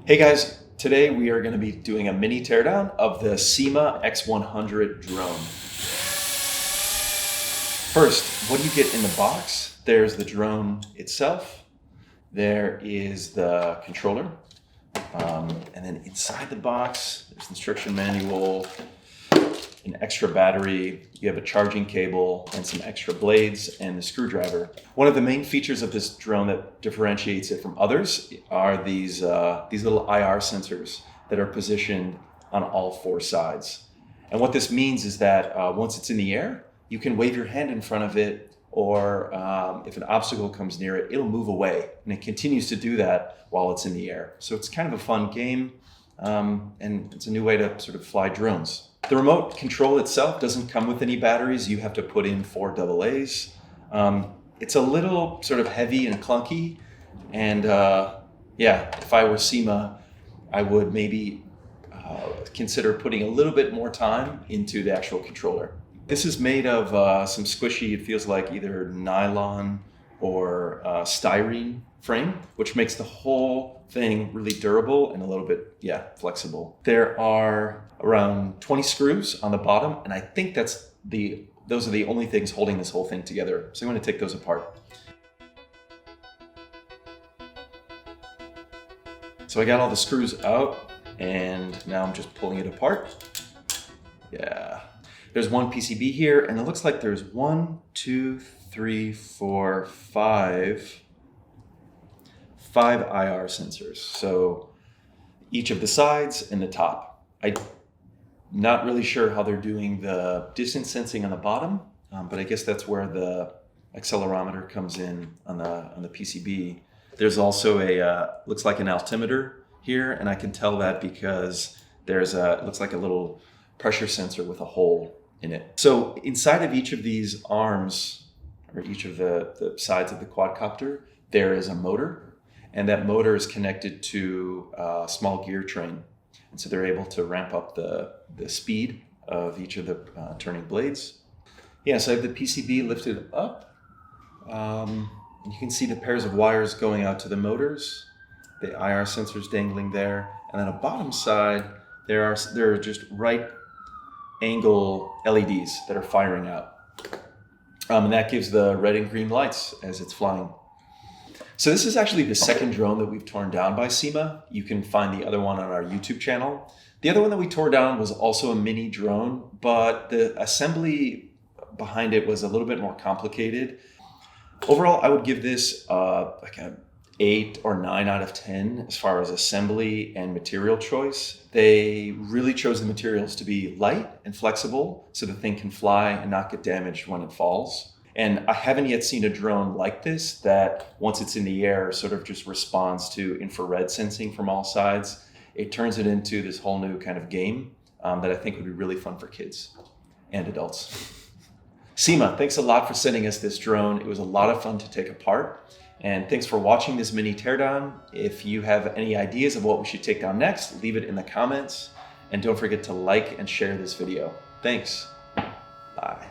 Hey guys, today we are going to be doing a mini teardown of the Syma X100 drone. First, what do you get in the box? There's the drone itself, there is the controller, and then inside the box there's an instruction manual, an extra battery, you have a charging cable, and some extra blades and the screwdriver. One of the main features of this drone that differentiates it from others are these little IR sensors that are positioned on all four sides. And what this means is that once it's in the air, you can wave your hand in front of it, or if an obstacle comes near it, it'll move away. And it continues to do that while it's in the air. So it's kind of a fun game, and it's a new way to sort of fly drones. The remote control itself doesn't come with any batteries. You have to put in 4 AA's. It's a little sort of heavy and clunky. And yeah, if I were Syma, I would maybe consider putting a little bit more time into the actual controller. This is made of some squishy, it feels like either nylon or styrene frame, which makes the whole thing really durable and a little bit, flexible. There are around 20 screws on the bottom, and I think those are the only things holding this whole thing together. So I'm going to take those apart. So I got all the screws out, and now I'm just pulling it apart. Yeah. There's one PCB here, and it looks like there's 5 IR sensors. So each of the sides and the top. I'm not really sure how they're doing the distance sensing on the bottom, but I guess that's where the accelerometer comes in on the PCB. There's also looks like an altimeter here, and I can tell that because it looks like a little pressure sensor with a hole in it. So inside of each of these arms, or each of the sides of the quadcopter, there is a motor, and that motor is connected to a small gear train. And so they're able to ramp up the speed of each of the turning blades. Yeah, so I have the PCB lifted up. You can see the pairs of wires going out to the motors, the IR sensors dangling there, and then on the bottom side, there are just right angle LEDs that are firing out. And that gives the red and green lights as it's flying. So this is actually the second drone that we've torn down by Syma. You can find the other one on our YouTube channel. The other one that we tore down was also a mini drone, but the assembly behind it was a little bit more complicated. Overall, I would give this like an 8 or 9 out of 10 as far as assembly and material choice. They really chose the materials to be light and flexible so the thing can fly and not get damaged when it falls. And I haven't yet seen a drone like this that once it's in the air sort of just responds to infrared sensing from all sides. It turns it into this whole new kind of game that I think would be really fun for kids and adults. Syma, thanks a lot for sending us this drone. It was a lot of fun to take apart. And thanks for watching this mini teardown. If you have any ideas of what we should take down next, leave it in the comments. And don't forget to like and share this video. Thanks. Bye.